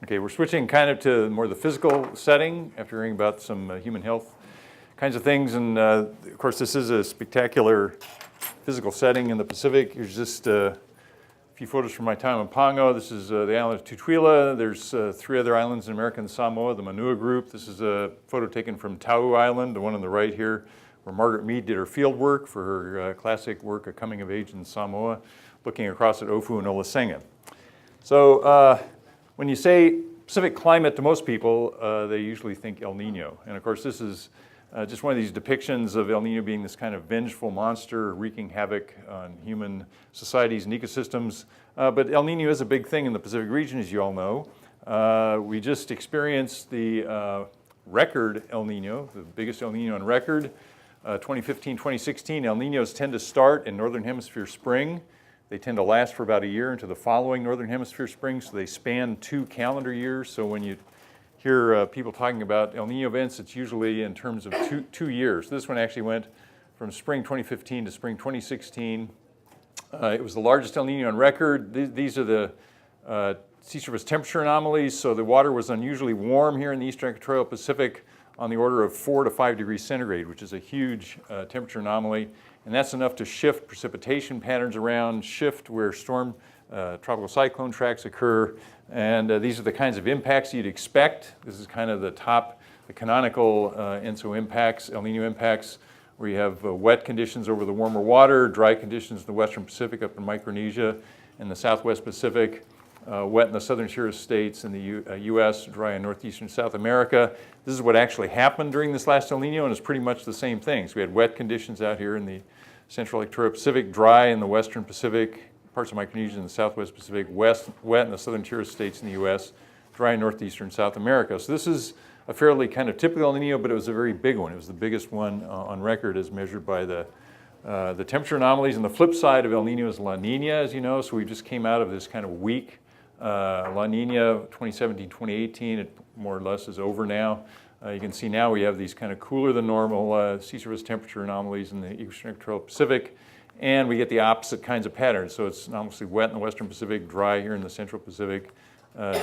Okay, we're switching kind of to more the physical setting after hearing about some human health kinds of things. And of course, this is a spectacular physical setting in the Pacific. Here's just a few photos from my time in Pongo. This is the island of Tutuila. There's 3 other islands in American Samoa, the Manua group. This is a photo taken from Tau Island, the one on the right here, where Margaret Mead did her field work for her classic work, A Coming of Age in Samoa, looking across at Ofu and Olasenga. So when you say Pacific climate to most people, they usually think El Nino. And of course, this is just one of these depictions of El Nino being this kind of vengeful monster wreaking havoc on human societies and ecosystems. But El Nino is a big thing in the Pacific region, as you all know. We just experienced the record El Nino, the biggest El Nino on record. 2015, 2016, El Ninos tend to start in Northern Hemisphere spring. They tend to last for about a year into the following Northern Hemisphere spring, so they span 2 calendar years. So when you hear people talking about El Nino events, it's usually in terms of two years. This one actually went from spring 2015 to spring 2016. It was the largest El Nino on record. These are the sea surface temperature anomalies. So the water was unusually warm here in the eastern equatorial Pacific on the order of 4 to 5 degrees centigrade, which is a huge temperature anomaly. And that's enough to shift precipitation patterns around, shift where storm tropical cyclone tracks occur. And these are the kinds of impacts you'd expect. This is kind of the canonical ENSO impacts, El Nino impacts, where you have wet conditions over the warmer water, dry conditions in the western Pacific up in Micronesia, and the southwest Pacific, wet in the southern Sierra states in the U.S., dry in northeastern South America. This is what actually happened during this last El Nino, and it's pretty much the same thing. So we had wet conditions out here in the central equatorial Pacific, dry in the western Pacific, parts of Micronesia in the southwest Pacific, wet in the southern Sierra states in the U.S., dry in northeastern South America. So this is a fairly kind of typical El Nino, but it was a very big one. It was the biggest one on record as measured by the temperature anomalies. And the flip side of El Nino is La Nina, as you know. So we just came out of this kind of weak La Nina 2017, 2018. It more or less is over now. You can see now we have these kind of cooler than normal sea surface temperature anomalies in the eastern equatorial Pacific, and we get the opposite kinds of patterns. So it's anomalously wet in the western Pacific, dry here in the central Pacific,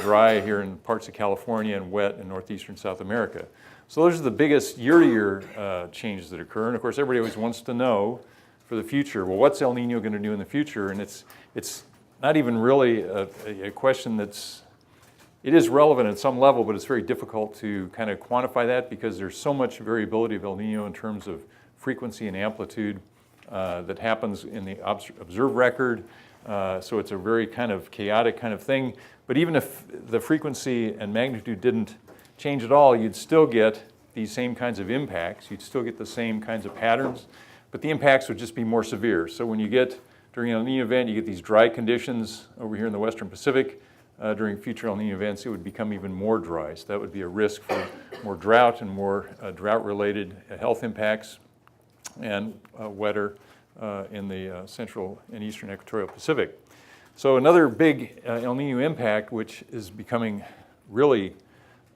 dry here in parts of California, and wet in northeastern South America. So those are the biggest year-to-year changes that occur. And of course, everybody always wants to know for the future, well, what's El Nino going to do in the future? And it's not even really a question that's, it is relevant at some level, but it's very difficult to kind of quantify that because there's so much variability of El Nino in terms of frequency and amplitude that happens in the observed record. So it's a very kind of chaotic kind of thing. But even if the frequency and magnitude didn't change at all, you'd still get these same kinds of impacts. You'd still get the same kinds of patterns, but the impacts would just be more severe. So when you get, during an El Nino event, you get these dry conditions over here in the western Pacific. During future El Nino events, it would become even more dry. So that would be a risk for more drought and more drought-related health impacts, and wetter in the central and eastern equatorial Pacific. So another big El Nino impact, which is becoming really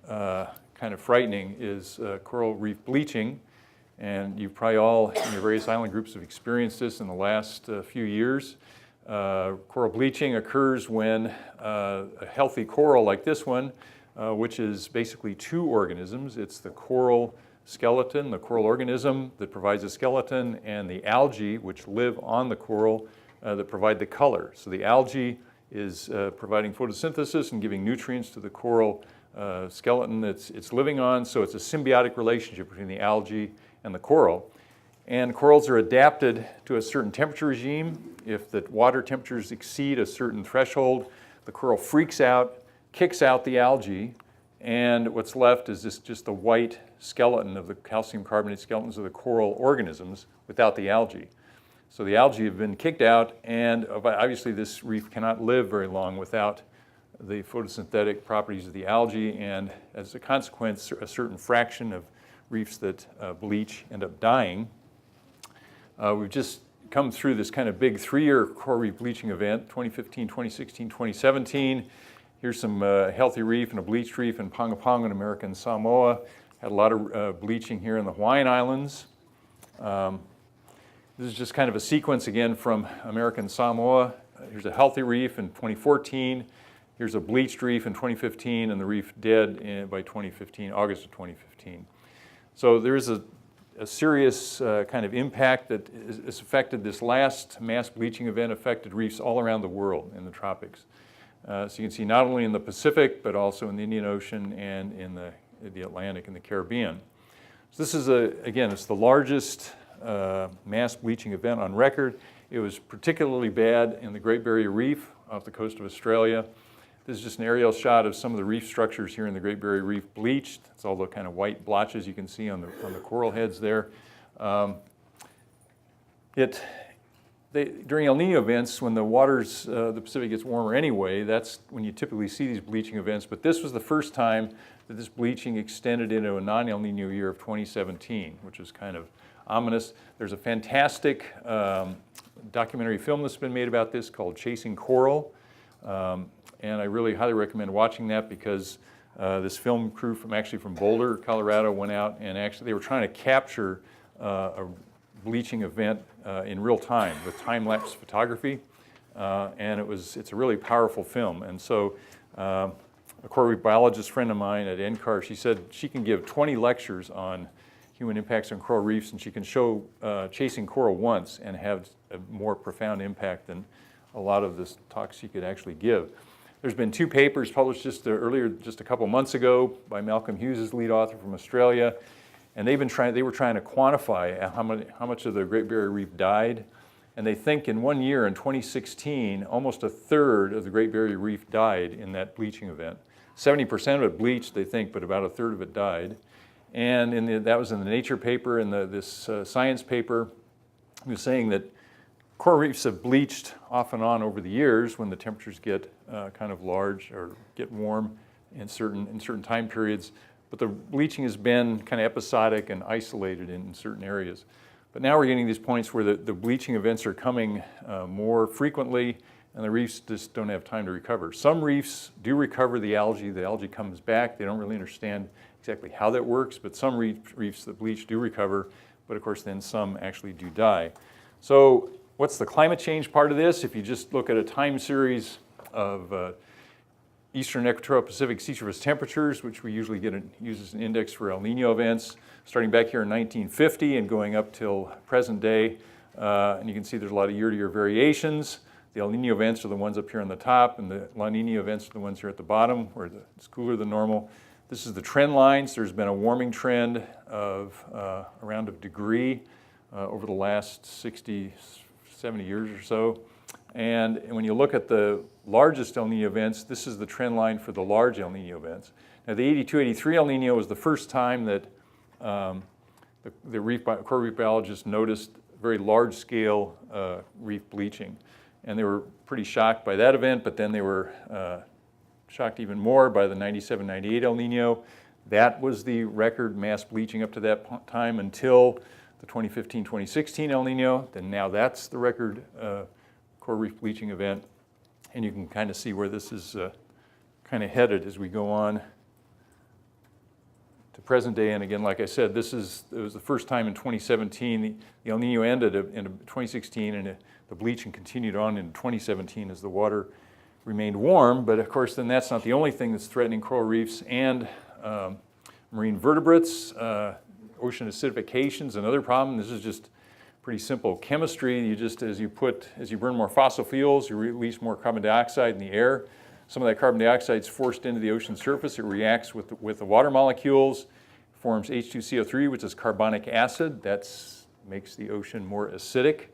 kind of frightening, is coral reef bleaching. And you've probably all, in your various island groups, have experienced this in the last few years. Coral bleaching occurs when a healthy coral like this one, which is basically 2 organisms. It's the coral skeleton, the coral organism that provides a skeleton, and the algae, which live on the coral, that provide the color. So the algae is providing photosynthesis and giving nutrients to the coral skeleton that it's living on. So it's a symbiotic relationship between the algae and the coral. And corals are adapted to a certain temperature regime. If the water temperatures exceed a certain threshold, the coral freaks out, kicks out the algae, and what's left is just the white skeleton of the calcium carbonate skeletons of the coral organisms without the algae. So the algae have been kicked out, and obviously this reef cannot live very long without the photosynthetic properties of the algae, and as a consequence, a certain fraction of reefs that bleach end up dying. We've just come through this kind of big 3-year coral reef bleaching event, 2015, 2016, 2017. Here's some healthy reef and a bleached reef in Pongo Pongo in American Samoa. Had a lot of bleaching here in the Hawaiian Islands. This is just kind of a sequence again from American Samoa. Here's a healthy reef in 2014. Here's a bleached reef in 2015 and the reef dead by 2015, August of 2015. So there is a serious kind of impact that has affected. This last mass bleaching event affected reefs all around the world in the tropics. So you can see not only in the Pacific, but also in the Indian Ocean and in the Atlantic and the Caribbean. So this is, again, it's the largest mass bleaching event on record. It was particularly bad in the Great Barrier Reef off the coast of Australia. This is just an aerial shot of some of the reef structures here in the Great Barrier Reef bleached. It's all the kind of white blotches you can see on the coral heads there. During El Nino events, when the waters, the Pacific gets warmer anyway, that's when you typically see these bleaching events. But this was the first time that this bleaching extended into a non-El Nino year of 2017, which is kind of ominous. There's a fantastic documentary film that's been made about this called Chasing Coral. And I really highly recommend watching that because this film crew from Boulder, Colorado went out and actually they were trying to capture a bleaching event in real time with time-lapse photography. And it's a really powerful film. And so a coral reef biologist friend of mine at NCAR, she said she can give 20 lectures on human impacts on coral reefs, and she can show chasing coral once and have a more profound impact than a lot of the talks she could actually give. There's been 2 papers published just a couple months ago by Malcolm Hughes, lead author from Australia, and they were trying to quantify how much of the Great Barrier Reef died, and they think in 1 year, in 2016, almost a third of the Great Barrier Reef died in that bleaching event. 70% of it bleached, they think, but about a third of it died. And that was in the Nature paper, and this science paper was saying that coral reefs have bleached off and on over the years when the temperatures get kind of large or get warm in certain time periods. But the bleaching has been kind of episodic and isolated in certain areas. But now we're getting these points where the bleaching events are coming more frequently, and the reefs just don't have time to recover. Some reefs do recover the algae comes back. They don't really understand exactly how that works, but some reefs that bleach do recover, but of course then some actually do die. So what's the climate change part of this? If you just look at a time series of eastern equatorial Pacific sea surface temperatures, which we usually use as an index for El Nino events, starting back here in 1950 and going up till present day, and you can see there's a lot of year-to-year variations. The El Nino events are the ones up here on the top, and the La Nina events are the ones here at the bottom, where it's cooler than normal. This is the trend lines. There's been a warming trend of around a degree over the last 60, 70 years or so. And when you look at the largest El Nino events, this is the trend line for the large El Nino events. Now, the 82-83 El Nino was the first time that the coral reef biologists noticed very large-scale reef bleaching. And they were pretty shocked by that event, but then they were shocked even more by the 97-98 El Nino. That was the record mass bleaching up to that time until the 2015-2016 El Nino. Then now that's the record coral reef bleaching event. And you can kind of see where this is kind of headed as we go on to present day. And again, like I said, it was the first time in 2017. The El Nino ended in 2016, and the bleaching continued on in 2017 as the water remained warm. But of course, then that's not the only thing that's threatening coral reefs and marine vertebrates. Ocean acidification is another problem. This is just pretty simple chemistry. As you burn more fossil fuels, you release more carbon dioxide in the air. Some of that carbon dioxide is forced into the ocean surface. It reacts with the water molecules, forms H2CO3, which is carbonic acid. That makes the ocean more acidic.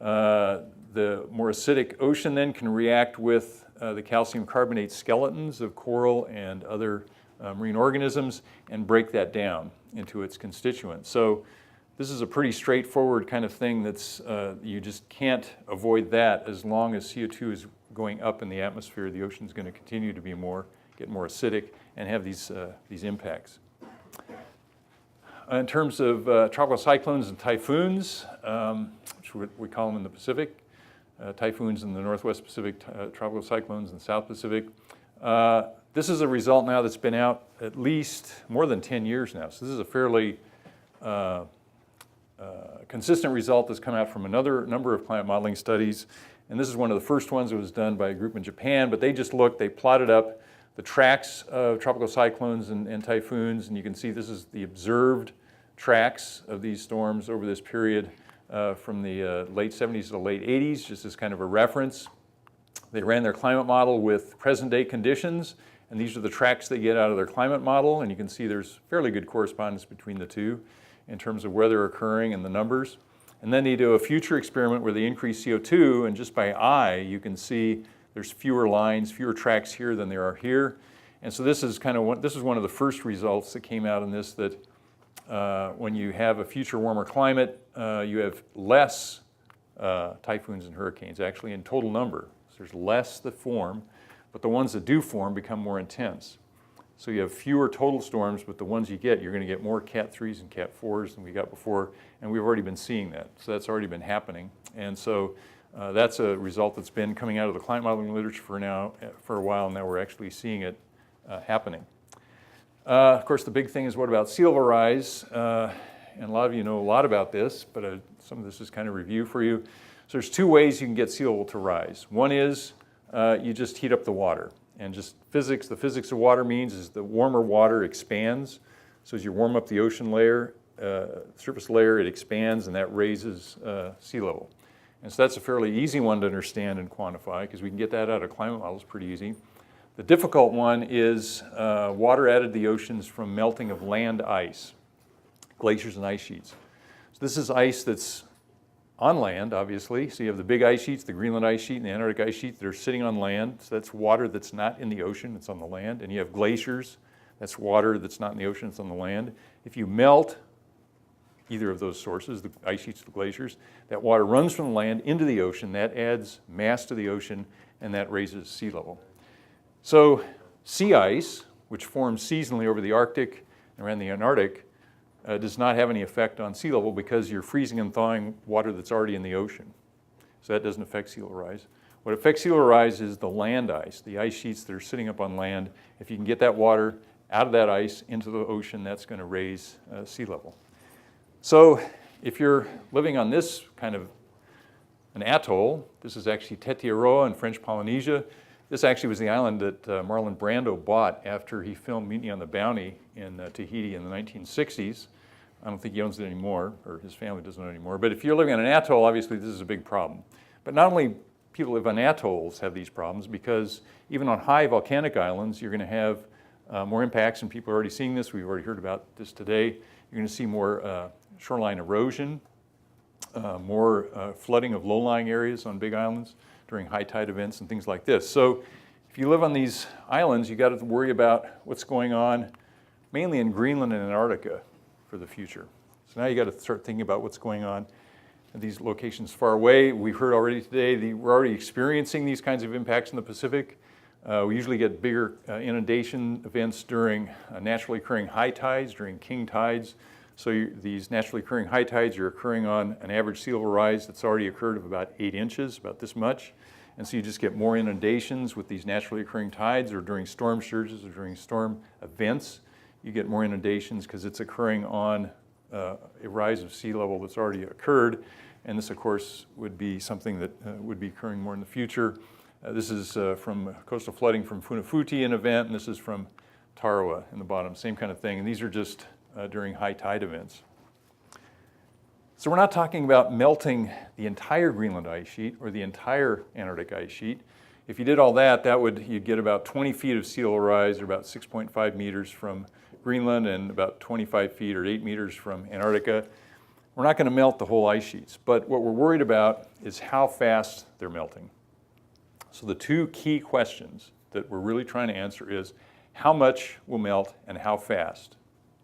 The more acidic ocean then can react with the calcium carbonate skeletons of coral and other marine organisms and break that down into its constituents. So this is a pretty straightforward kind of thing that's, you just can't avoid that as long as CO2 is going up in the atmosphere. The ocean's going to continue to get more acidic and have these impacts. In terms of tropical cyclones and typhoons, which we call them in the Pacific, typhoons in the Northwest Pacific, tropical cyclones in the South Pacific. This is a result now that's been out at least more than 10 years now. So this is a fairly consistent result that's come out from another number of climate modeling studies. And this is one of the first ones that was done by a group in Japan, but they just looked, they plotted up the tracks of tropical cyclones and typhoons, and you can see this is the observed tracks of these storms over this period from the late 70s to the late 80s, just as kind of a reference. They ran their climate model with present day conditions, and these are the tracks they get out of their climate model, and you can see there's fairly good correspondence between the two in terms of where they're occurring and the numbers. And then they do a future experiment where they increase CO2, and just by eye you can see there's fewer lines, fewer tracks here than there are here. And so this is one of the first results that came out in this, that when you have a future warmer climate, you have less typhoons and hurricanes, actually in total number. So there's less that form, but the ones that do form become more intense. So you have fewer total storms, but the ones you get, you're going to get more Cat 3s and Cat 4s than we got before, and we've already been seeing that. So that's already been happening. And so that's a result that's been coming out of the climate modeling literature for a while. Now we're actually seeing it happening. Of course, the big thing is, what about sea level rise? And a lot of you know a lot about this, but some of this is kind of review for you. So there's two ways you can get sea level to rise. One is you just heat up the water. And just physics, the physics of water means is the warmer water expands. So as you warm up the ocean layer, surface layer, it expands, and that raises sea level. And so that's a fairly easy one to understand and quantify, because we can get that out of climate models pretty easy. The difficult one is water added to the oceans from melting of land ice, glaciers and ice sheets. So this is ice that's on land, obviously. So you have the big ice sheets, the Greenland ice sheet and the Antarctic ice sheet that are sitting on land. So that's water that's not in the ocean, it's on the land. And you have glaciers, that's water that's not in the ocean, it's on the land. If you melt either of those sources, the ice sheets, the glaciers, that water runs from the land into the ocean, that adds mass to the ocean, and that raises sea level. So sea ice, which forms seasonally over the Arctic and around the Antarctic, does not have any effect on sea level, because you're freezing and thawing water that's already in the ocean. So that doesn't affect sea level rise. What affects sea level rise is the land ice, the ice sheets that are sitting up on land. If you can get that water out of that ice into the ocean, that's going to raise sea level. So if you're living on this kind of an atoll, this is actually Tetiaroa in French Polynesia. This actually was the island that Marlon Brando bought after he filmed Mutiny on the Bounty in Tahiti in the 1960s. I don't think he owns it anymore, or his family doesn't own it anymore. But if you're living on an atoll, obviously this is a big problem. But not only people who live on atolls have these problems, because even on high volcanic islands, you're going to have more impacts, and people are already seeing this. We've already heard about this today. You're going to see more shoreline erosion, more flooding of low-lying areas on big islands during high tide events and things like this. So if you live on these islands, you got to worry about what's going on mainly in Greenland and Antarctica for the future. So now you got to start thinking about what's going on at these locations far away. We've heard already today, we're already experiencing these kinds of impacts in the Pacific. We usually get bigger inundation events during naturally occurring high tides, during king tides. So these naturally occurring high tides are occurring on an average sea level rise that's already occurred of about 8 inches, about this much. And so you just get more inundations with these naturally occurring tides, or during storm surges or during storm events. You get more inundations because it's occurring on a rise of sea level that's already occurred. And this, of course, would be something that would be occurring more in the future. This is from coastal flooding from Funafuti, an event, and this is from Tarawa in the bottom, same kind of thing. And these are just during high tide events. So we're not talking about melting the entire Greenland ice sheet or the entire Antarctic ice sheet. If you did all that, you'd get about 20 feet of sea level rise, or about 6.5 meters from Greenland, and about 25 feet or 8 meters from Antarctica. We're not going to melt the whole ice sheets, but what we're worried about is how fast they're melting. So the two key questions that we're really trying to answer is, how much will melt and how fast,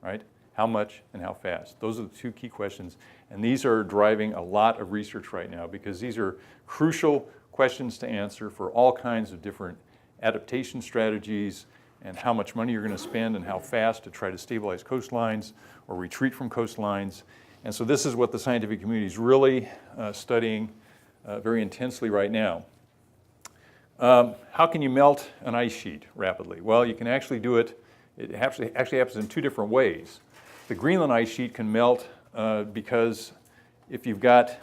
right? How much and how fast? Those are the two key questions, and these are driving a lot of research right now, because these are crucial questions to answer for all kinds of different adaptation strategies, and how much money you're going to spend and how fast to try to stabilize coastlines or retreat from coastlines. And so this is what the scientific community is really studying very intensely right now. How can you melt an ice sheet rapidly? Well, you can actually do it. It actually happens in two different ways. The Greenland ice sheet can melt because if you've got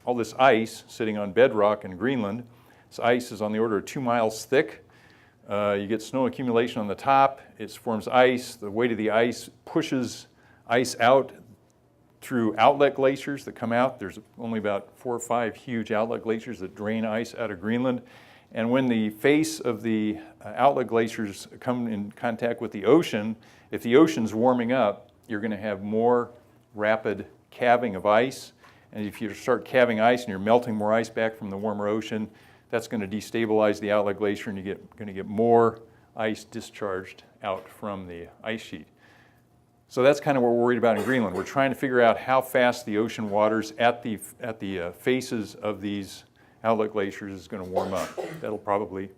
all this ice sitting on bedrock in Greenland. This ice is on the order of 2 miles thick. You get snow accumulation on the top. It forms ice. The weight of the ice pushes ice out through outlet glaciers that come out. There's only about 4 or 5 huge outlet glaciers that drain ice out of Greenland. And when the face of the outlet glaciers come in contact with the ocean, if the ocean's warming up, you're going to have more rapid calving of ice. And if you start calving ice and you're melting more ice back from the warmer ocean, that's going to destabilize the outlet glacier and you're going to get more ice discharged out from the ice sheet. So that's kind of what we're worried about in Greenland. We're trying to figure out how fast the ocean waters at the faces of these outlet glaciers is going to warm up. That'll probably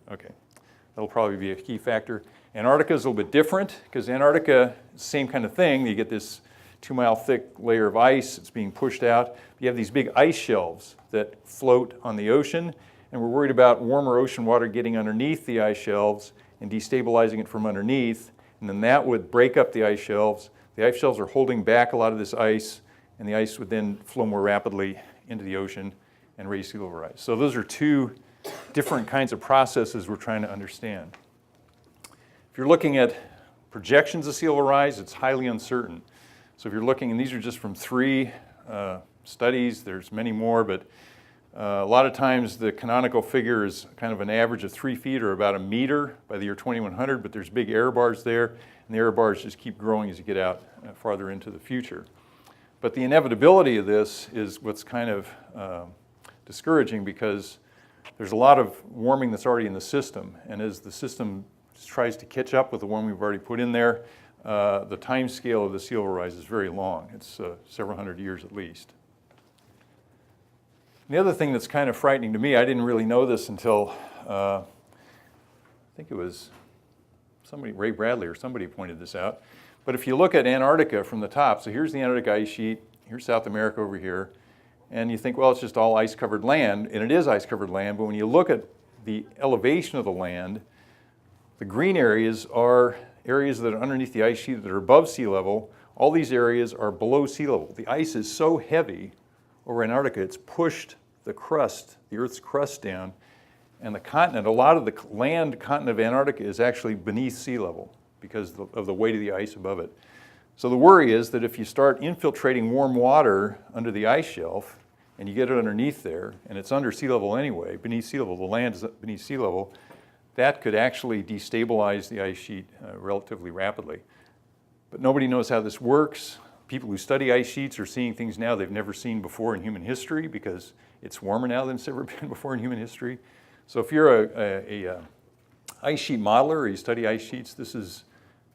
be a key factor. Antarctica is a little bit different because Antarctica, same kind of thing. You get this 2-mile thick layer of ice. It's being pushed out. You have these big ice shelves that float on the ocean, and we're worried about warmer ocean water getting underneath the ice shelves and destabilizing it from underneath, and then that would break up the ice shelves. The ice shelves are holding back a lot of this ice, and the ice would then flow more rapidly into the ocean and raise sea level rise. So those are 2 different kinds of processes we're trying to understand. If you're looking at projections of sea level rise, it's highly uncertain. So if you're looking, and these are just from 3 studies, there's many more, but a lot of times the canonical figure is kind of an average of 3 feet or about 1 meter by the year 2100, but there's big error bars there, and the error bars just keep growing as you get out farther into the future. But the inevitability of this is what's kind of discouraging because there's a lot of warming that's already in the system, and as the system tries to catch up with the warming we've already put in there, the time scale of the sea level rise is very long. It's several hundred years at least. And the other thing that's kind of frightening to me, I didn't really know this until, I think it was somebody, Ray Bradley or somebody pointed this out, but if you look at Antarctica from the top, so here's the Antarctic ice sheet, here's South America over here, and you think, well, it's just all ice-covered land, and it is ice-covered land, but when you look at the elevation of the land, the green areas are areas that are underneath the ice sheet that are above sea level. All these areas are below sea level. The ice is so heavy over Antarctica, it's pushed the crust, the Earth's crust down, and the continent, a lot of the land continent of Antarctica is actually beneath sea level because of the weight of the ice above it. So the worry is that if you start infiltrating warm water under the ice shelf and you get it underneath there, and it's under sea level anyway, beneath sea level, the land is beneath sea level, that could actually destabilize the ice sheet relatively rapidly. But nobody knows how this works. People who study ice sheets are seeing things now they've never seen before in human history because it's warmer now than it's ever been before in human history. So if you're a ice sheet modeler or you study ice sheets,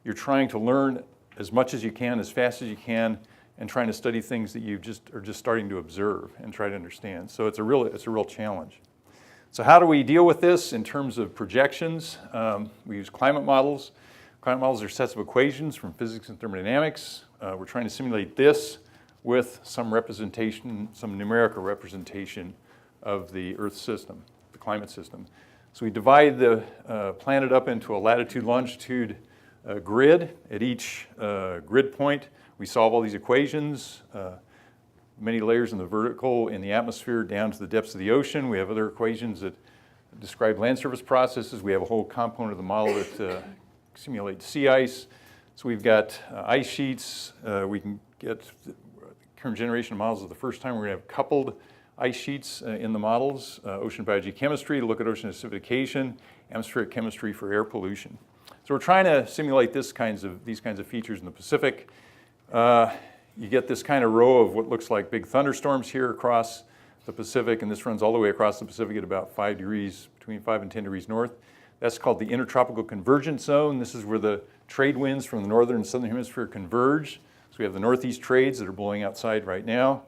you're trying to learn as much as you can, as fast as you can, and trying to study things that you are just starting to observe and try to understand. So it's a real challenge. So how do we deal with this in terms of projections? We use climate models. Climate models are sets of equations from physics and thermodynamics. We're trying to simulate this with some representation, some numerical representation of the Earth system, the climate system. So we divide the planet up into a latitude-longitude grid. At each grid point, we solve all these equations, many layers in the vertical in the atmosphere down to the depths of the ocean. We have other equations that describe land surface processes. We have a whole component of the model that simulates sea ice. So we've got ice sheets. We can get the current generation of models. For the first time, we're going to have coupled ice sheets in the models, ocean biogeochemistry to look at ocean acidification, atmospheric chemistry for air pollution. So we're trying to simulate these kinds of features in the Pacific. You get this kind of row of what looks like big thunderstorms here across the Pacific, and this runs all the way across the Pacific at about 5 degrees, between 5 and 10 degrees north. That's called the Intertropical Convergence Zone. This is where the trade winds from the northern and southern hemisphere converge. So we have the northeast trades that are blowing outside right now,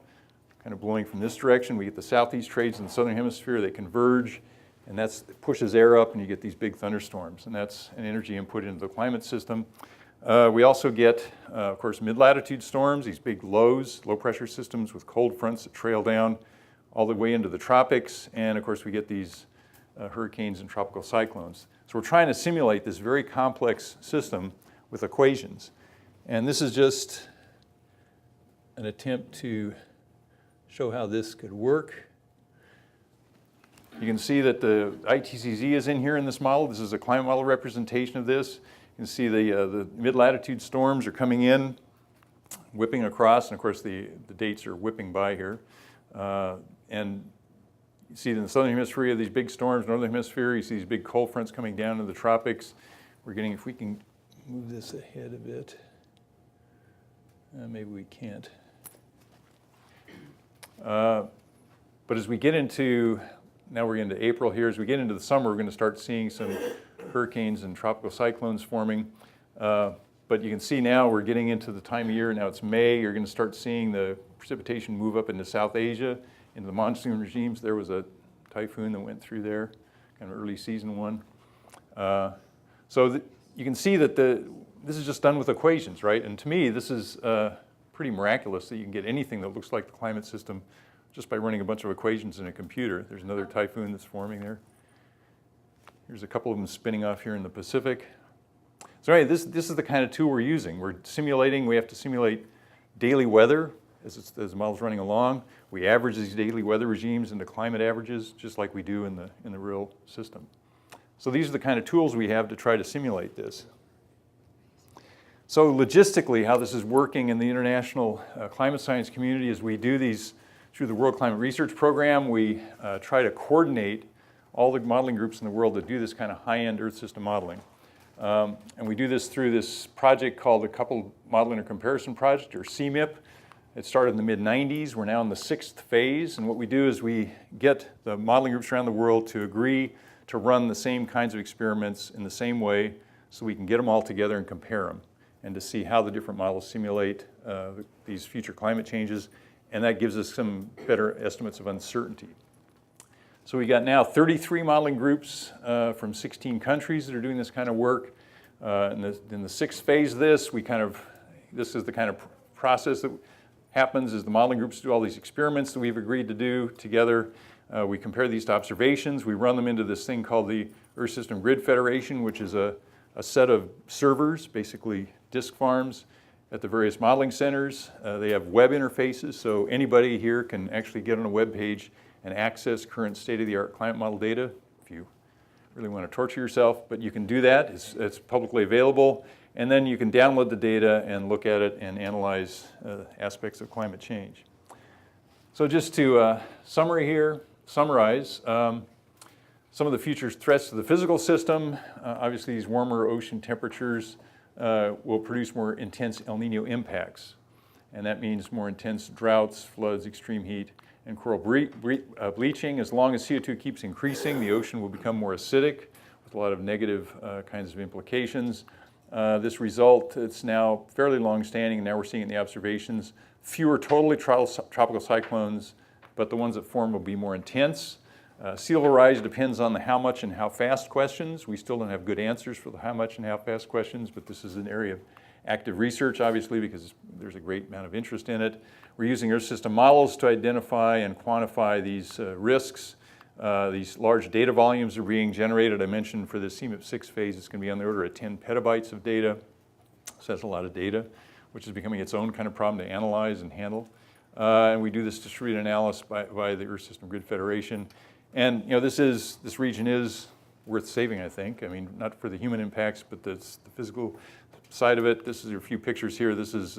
kind of blowing from this direction. We get the southeast trades in the southern hemisphere. They converge, and it pushes air up, and you get these big thunderstorms, and that's an energy input into the climate system. We also get, of course, mid-latitude storms, these big low pressure systems with cold fronts that trail down all the way into the tropics, and of course we get these hurricanes and tropical cyclones. So we're trying to simulate this very complex system with equations. And this is just an attempt to show how this could work. You can see that the ITCZ is in here in this model. This is a climate model representation of this. You can see the mid-latitude storms are coming in, whipping across, and of course the dates are whipping by here. And you see in the southern hemisphere you have these big storms, northern hemisphere you see these big cold fronts coming down into the tropics. We're getting, if we can move this ahead a bit, maybe we can't. But as we get into, now we're into April here, as we get into the summer, we're going to start seeing some hurricanes and tropical cyclones forming. But you can see now we're getting into the time of year, now it's May, you're going to start seeing the precipitation move up into South Asia, into the monsoon regimes. There was a typhoon that went through there, kind of early season one. So you can see that this is just done with equations, right? And to me, this is pretty miraculous that you can get anything that looks like the climate system just by running a bunch of equations in a computer. There's another typhoon that's forming there. Here's a couple of them spinning off here in the Pacific. So anyway, this is the kind of tool we're using. We're simulating, we have to simulate daily weather as the model's running along. We average these daily weather regimes into climate averages, just like we do in the real system. So these are the kind of tools we have to try to simulate this. So logistically, how this is working in the international climate science community is we do these through the World Climate Research Program. We try to coordinate all the modeling groups in the world that do this kind of high-end Earth system modeling. And we do this through this project called the Coupled Modeling or Comparison Project, or CMIP. It started in the mid-90s. We're now in the 6th phase. And what we do is we get the modeling groups around the world to agree to run the same kinds of experiments in the same way so we can get them all together and compare them and to see how the different models simulate these future climate changes. And that gives us some better estimates of uncertainty. So we got now 33 modeling groups from 16 countries that are doing this kind of work. In the 6th phase of this, this is the kind of process that happens is the modeling groups do all these experiments that we've agreed to do together. We compare these to observations. We run them into this thing called the Earth System Grid Federation, which is a set of servers, basically disk farms, at the various modeling centers. They have web interfaces, so anybody here can actually get on a web page and access current state-of-the-art climate model data if you really want to torture yourself, but you can do that. It's publicly available, and then you can download the data and look at it and analyze aspects of climate change. So just to summarize, some of the future threats to the physical system, obviously these warmer ocean temperatures will produce more intense El Nino impacts. And that means more intense droughts, floods, extreme heat, and coral bleaching. As long as CO2 keeps increasing, the ocean will become more acidic with a lot of negative kinds of implications. This result, it's now fairly long-standing, and now we're seeing in the observations fewer totally tropical cyclones, but the ones that form will be more intense. Sea level rise depends on the how much and how fast questions. We still don't have good answers for the how much and how fast questions, but this is an area of active research, obviously, because there's a great amount of interest in it. We're using Earth system models to identify and quantify these risks. These large data volumes are being generated. I mentioned for the CMIP 6 phase, it's going to be on the order of 10 petabytes of data. So that's a lot of data, which is becoming its own kind of problem to analyze and handle. And we do this distributed analysis by the Earth System Grid Federation. And this region is worth saving, I think. I mean, not for the human impacts, but the physical side of it. This is a few pictures here. This is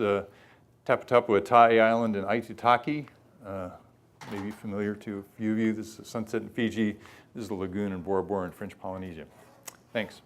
Taputapuatai Island in Aitutaki. Maybe familiar to a few of you. This is a sunset in Fiji. This is the lagoon in Bora Bora in French Polynesia. Thanks.